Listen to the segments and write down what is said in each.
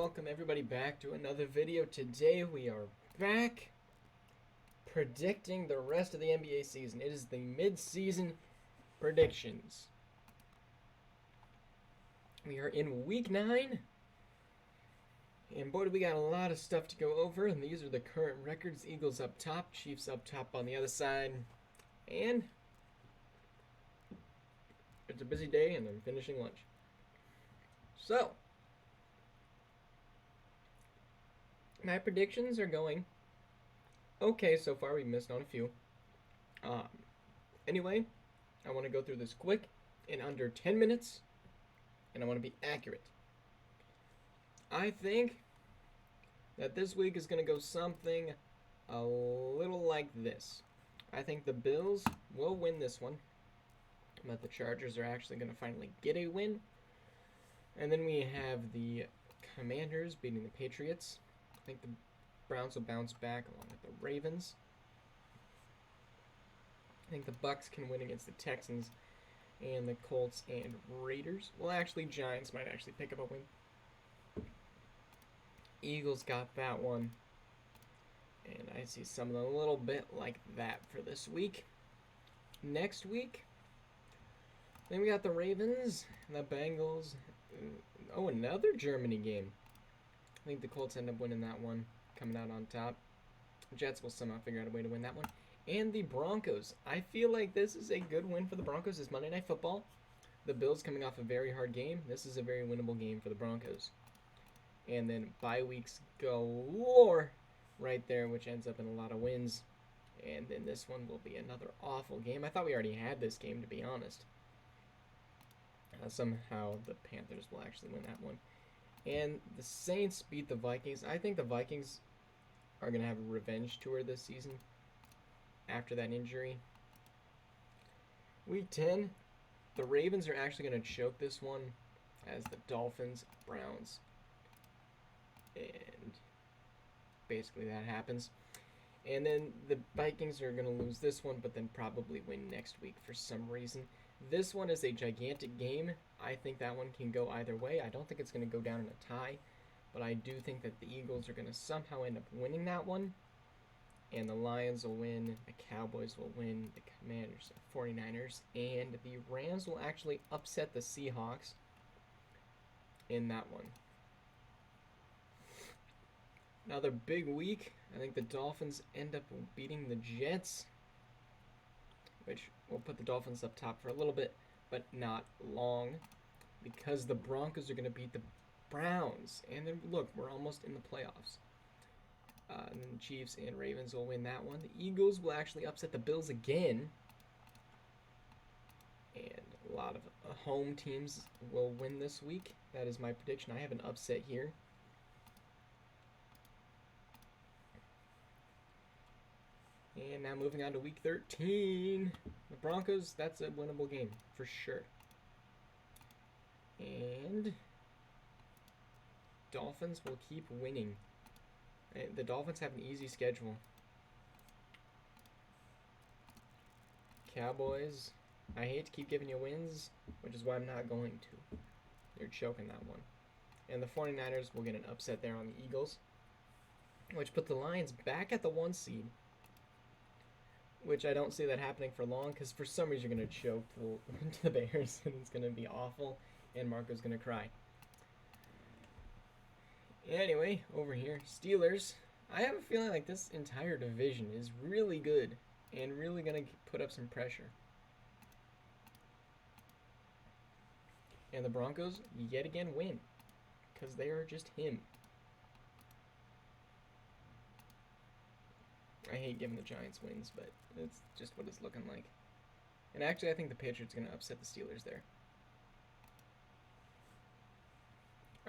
welcome everybody back to another video. Today we are back predicting the rest of the NBA season. It is the mid-season predictions. We are in week 9. And boy, do we got a lot of stuff to go over. And these are the current records. Eagles up top, Chiefs up top on the other side. And it's a busy day and I'm finishing lunch. So, my predictions are going okay so far. We missed on a few. Anyway, I want to go through this quick in under 10 minutes, and I want to be accurate. I think that this week is going to go something a little like this. I think the Bills will win this one, but the Chargers are actually going to finally get a win. And then we have the Commanders beating the Patriots. I think the Browns will bounce back along with the Ravens. I think the Bucks can win against the Texans and the Colts and Raiders. Well, actually, Giants might actually pick up a win. Eagles got that one. And I see something a little bit like that for this week. Next week, then we got the Ravens and the Bengals. Oh, another Germany game. I think the Colts end up winning that one, coming out on top. Jets will somehow figure out a way to win that one. And the Broncos. I feel like this is a good win for the Broncos. It's Monday Night Football. The Bills coming off a very hard game. This is a very winnable game for the Broncos. And then bye weeks galore right there, which ends up in a lot of wins. And then this one will be another awful game. I thought we already had this game, to be honest. Somehow the Panthers will actually win that one. And the Saints beat the Vikings. I think the Vikings are going to have a revenge tour this season after that injury. Week 10, the Ravens are actually going to choke this one as the Dolphins, Browns. And basically that happens. And then the Vikings are going to lose this one, but then probably win next week for some reason. This one is a gigantic game. I think that one can go either way. I don't think it's going to go down in a tie, but I do think that the Eagles are going to somehow end up winning that one. And the Lions will win, the Cowboys will win, the Commanders, the 49ers, and the Rams will actually upset the Seahawks in that one. Another big week. I think the Dolphins end up beating the Jets, which will put the Dolphins up top for a little bit, but not long, because the Broncos are going to beat the Browns. And then, look, we're almost in the playoffs. And then the Chiefs and Ravens will win that one. The Eagles will actually upset the Bills again. And a lot of home teams will win this week. That is my prediction. I have an upset here. And now moving on to week 13. The Broncos, that's a winnable game for sure. And Dolphins will keep winning. The Dolphins have an easy schedule. Cowboys, I hate to keep giving you wins, which is why I'm not going to. They're choking that one. And the 49ers will get an upset there on the Eagles, which put the Lions back at the 1 seed. Which I don't see that happening for long, because for some reason you're going to choke the Bears, and it's going to be awful, and Marco's going to cry. Anyway, over here, Steelers. I have a feeling like this entire division is really good, and really going to put up some pressure. And the Broncos, yet again, win, because they are just him. I hate giving the Giants wins, but it's just what it's looking like. And actually, I think the Patriots are going to upset the Steelers there.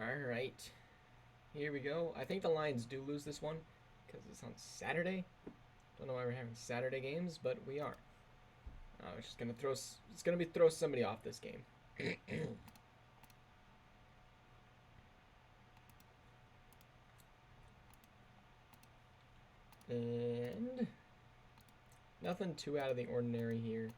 Alright. Here we go. I think the Lions do lose this one, because it's on Saturday. Don't know why we're having Saturday games, but we are. It's just going to throw somebody off this game. And nothing too out of the ordinary here.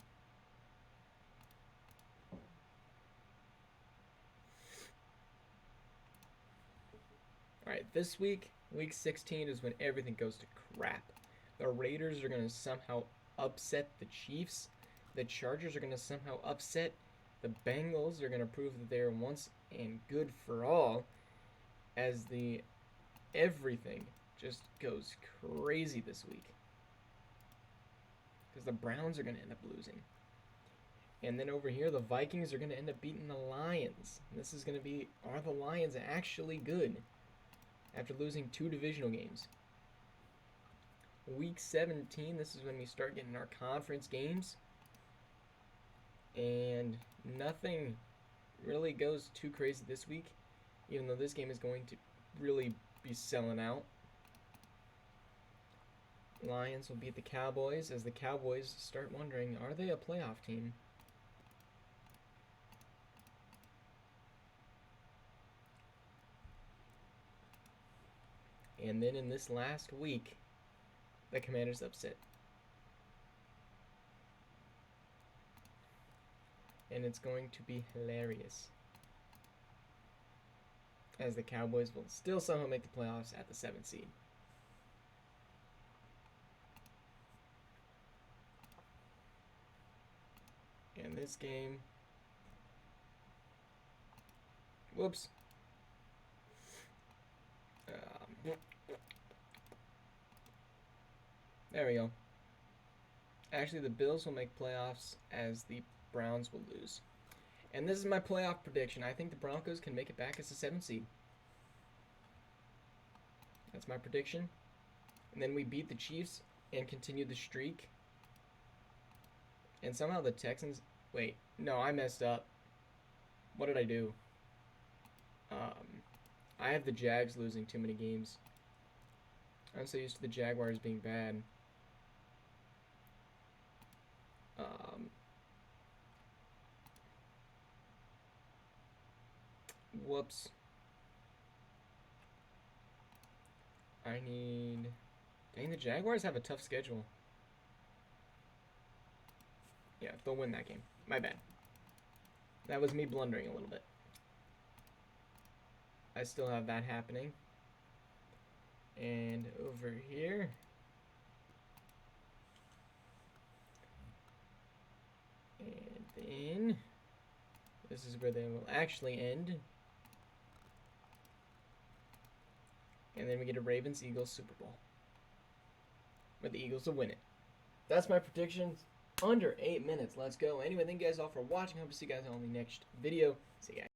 Alright, this week, week 16, is when everything goes to crap. The Raiders are going to somehow upset the Chiefs. The Chargers are going to somehow upset the Bengals. They're going to prove that they're once and good for all, as the everything just goes crazy this week. Because the Browns are going to end up losing. And then over here, the Vikings are going to end up beating the Lions. This is going to be, are the Lions actually good after losing 2 divisional games? Week 17, this is when we start getting our conference games. And nothing really goes too crazy this week, even though this game is going to really be selling out. Lions will beat the Cowboys, as the Cowboys start wondering, are they a playoff team? And then in this last week, the Commanders upset. And it's going to be hilarious, as the Cowboys will still somehow make the playoffs at the 7th seed. And this game, whoops. There we go. Actually, the Bills will make playoffs, as the Browns will lose. And this is my playoff prediction. I think the Broncos can make it back as the 7th seed. That's my prediction. And then we beat the Chiefs and continue the streak. And somehow the Texans... Wait, no, I messed up. What did I do? I have the Jags losing too many games. I'm so used to the Jaguars being bad. Whoops. I need... Dang, the Jaguars have a tough schedule. Yeah, they'll win that game. My bad. That was me blundering a little bit. I still have that happening. And over here... And then... This is where they will actually end. And then we get a Ravens-Eagles Super Bowl, where the Eagles will win it. That's my predictions. Under 8 minutes. Let's go. Anyway, thank you guys all for watching. Hope to see you guys on the next video. See you guys.